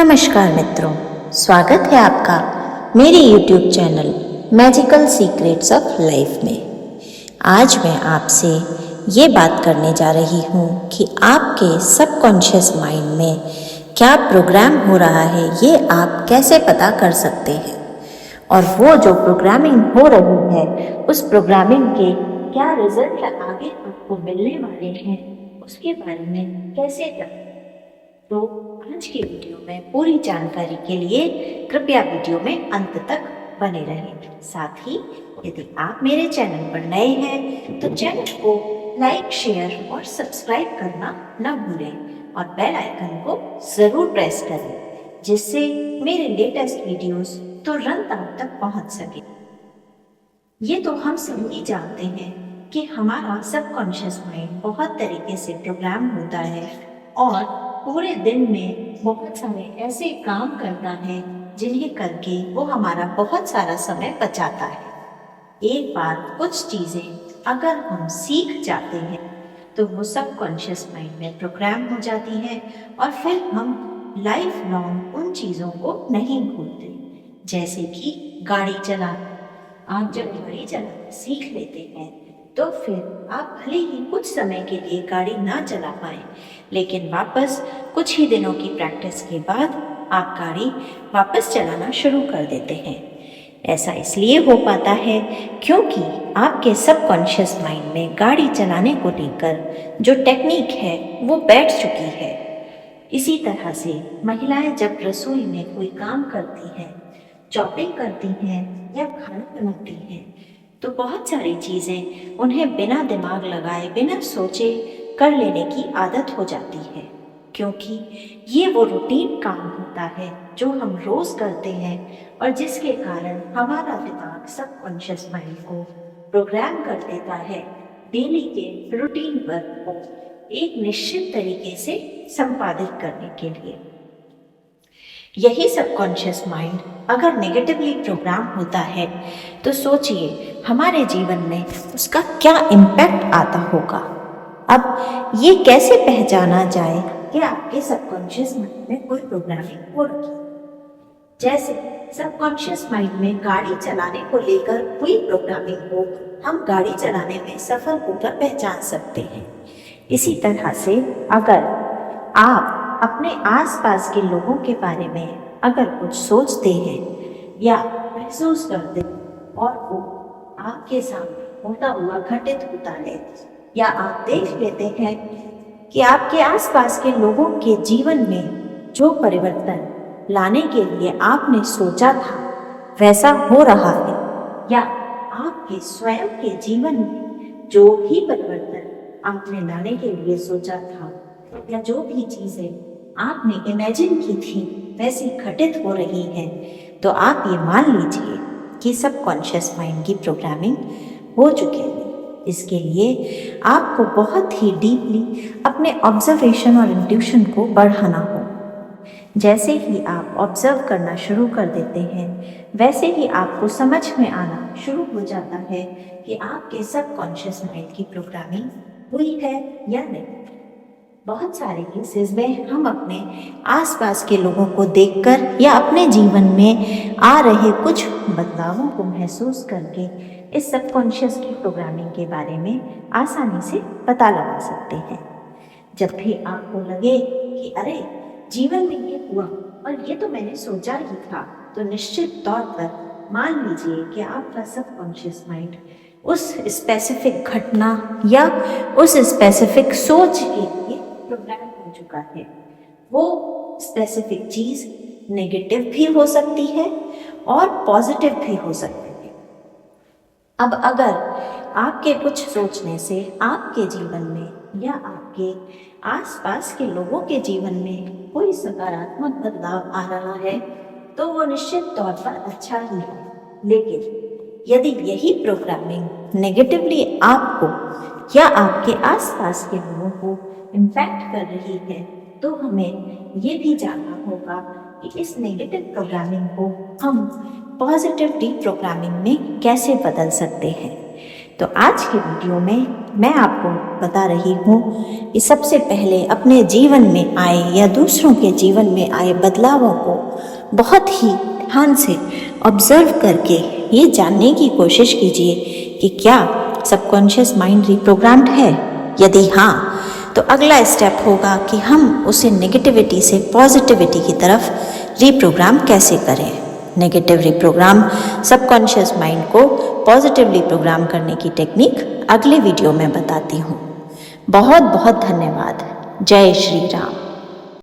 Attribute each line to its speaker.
Speaker 1: नमस्कार मित्रों, स्वागत है आपका मेरे YouTube channel magical secrets of life में। आज मैं आपसे ये बात करने जा रही हूँ कि आपके सबकॉन्शियस माइंड में क्या प्रोग्राम हो रहा है, ये आप कैसे पता कर सकते हैं। और वो जो प्रोग्रामिंग हो रही है, उस प्रोग्रामिंग के क्या रिजल्ट आगे आपको मिलने वाले हैं, उसके बारे में कैसे जानें। तो आज की वीडियो में पूरी जानकारी के लिए कृपया वीडियो में अंत तक बने रहें। साथ ही यदि आप मेरे चैनल पर नए हैं तो चैनल को लाइक, शेयर और सब्सक्राइब करना न भूलें और बेल आइकन को जरूर प्रेस करें, जिससे मेरे लेटेस्ट वीडियोस तुरंत आप तक पहुंच सके। ये तो हम सभी जानते हैं कि हमारा सबकॉन्शियस माइंड बहुत तरीके से प्रोग्राम होता है और पूरे दिन में बहुत सारे ऐसे काम करता है जिन्हें करके वो हमारा बहुत सारा समय बचाता है। एक बार कुछ चीजें अगर हम सीख जाते हैं तो वो सबकॉन्शियस माइंड में प्रोग्राम हो जाती है और फिर हम लाइफ लॉन्ग उन चीजों को नहीं भूलते। जैसे कि गाड़ी चलाना, आप जब गाड़ी चलाना सीख लेते हैं तो फिर आप भले ही कुछ समय के लिए गाड़ी ना चला पाए, लेकिन वापस कुछ ही दिनों की प्रैक्टिस के बाद आप गाड़ी वापस चलाना शुरू कर देते हैं। ऐसा इसलिए हो पाता है क्योंकि आपके सबकॉन्शियस माइंड में गाड़ी चलाने को लेकर जो टेक्निक है वो बैठ चुकी है। इसी तरह से महिलाएं जब रसोई में कोई काम करती हैं, चॉपिंग करती हैं या खाना बनाती हैं, तो बहुत सारी चीज़ें उन्हें बिना दिमाग लगाए, बिना सोचे कर लेने की आदत हो जाती है, क्योंकि ये वो रूटीन काम होता है जो हम रोज़ करते हैं और जिसके कारण हमारा दिमाग सबकॉन्शियस माइंड को प्रोग्राम कर देता है डेली के रूटीन वर्क को एक निश्चित तरीके से संपादित करने के लिए। यही सबकॉन्शियस माइंड अगर नेगेटिवली प्रोग्राम होता है तो सोचिए हमारे जीवन में उसका क्या इम्पैक्ट आता होगा। अब ये कैसे पहचाना जाए कि आपके सबकॉन्शियस माइंड में कोई प्रोग्रामिंग हो रही है। जैसे सबकॉन्शियस माइंड में गाड़ी चलाने को लेकर कोई प्रोग्रामिंग हो, हम गाड़ी चलाने में सफल होकर पहचान सकते हैं। इसी तरह से अगर आप अपने आसपास के लोगों के बारे में अगर कुछ सोचते हैं या महसूस करते हैं और वो आपके सामने होता हुआ घटित होता है, या आप देख लेते हैं कि आपके आसपास के लोगों के जीवन में जो परिवर्तन लाने के लिए आपने सोचा था वैसा हो रहा है, या आपके स्वयं के जीवन में जो भी परिवर्तन आपने लाने के लिए सोचा था या जो भी चीजें आपने इमेजिन की थी वैसी घटित हो रही है, तो आप ये मान लीजिए कि सबकॉन्शियस माइंड की प्रोग्रामिंग हो चुकी है। इसके लिए आपको बहुत ही डीपली अपने ऑब्जर्वेशन और इंट्यूशन को बढ़ाना हो। जैसे ही आप ऑब्जर्व करना शुरू कर देते हैं, वैसे ही आपको समझ में आना शुरू हो जाता है कि आपके सबकॉन्शियस माइंड की प्रोग्रामिंग हुई है या नहीं। बहुत सारे केसेस में हम अपने आसपास के लोगों को देखकर या अपने जीवन में आ रहे कुछ बदलावों को महसूस करके इस सबकॉन्शियस की प्रोग्रामिंग के बारे में आसानी से पता लगा सकते हैं। जब भी आपको लगे कि अरे जीवन में ये हुआ और ये तो मैंने सोचा ही था, तो निश्चित तौर पर मान लीजिए कि आपका सबकॉन्शियस माइंड उस स्पेसिफिक घटना या उस स्पेसिफिक सोच के लिए प्रोग्राम हो चुका है। वो स्पेसिफिक चीज नेगेटिव भी हो सकती है और पॉजिटिव भी हो सकती है। अब अगर आपके कुछ सोचने से आपके जीवन में या आपके आसपास के लोगों के जीवन में कोई सकारात्मक बदलाव आ रहा है, तो वो निश्चित तौर पर अच्छा ही है। लेकिन यदि यही प्रोग्रामिंग नेगेटिवली आपको या आपके आसपास के लोगों को इम्पैक्ट कर रही है, तो हमें ये भी जानना होगा कि इस नेगेटिव प्रोग्रामिंग को हम पॉजिटिव रीप्रोग्रामिंग में कैसे बदल सकते हैं। तो आज के वीडियो में मैं आपको बता रही हूँ कि सबसे पहले अपने जीवन में आए या दूसरों के जीवन में आए बदलावों को बहुत ही ध्यान से ऑब्जर्व करके ये जानने की कोशिश कीजिए कि क्या सबकॉन्शियस माइंड रिप्रोग्राम्ड है। यदि हाँ, तो अगला स्टेप होगा कि हम उसे नेगेटिविटी से पॉजिटिविटी की तरफ रिप्रोग्राम कैसे करें। नेगेटिव रिप्रोग्राम सबकॉन्शियस माइंड को पॉजिटिवली प्रोग्राम करने की टेक्निक अगले वीडियो में बताती हूँ। बहुत बहुत धन्यवाद। जय श्री राम।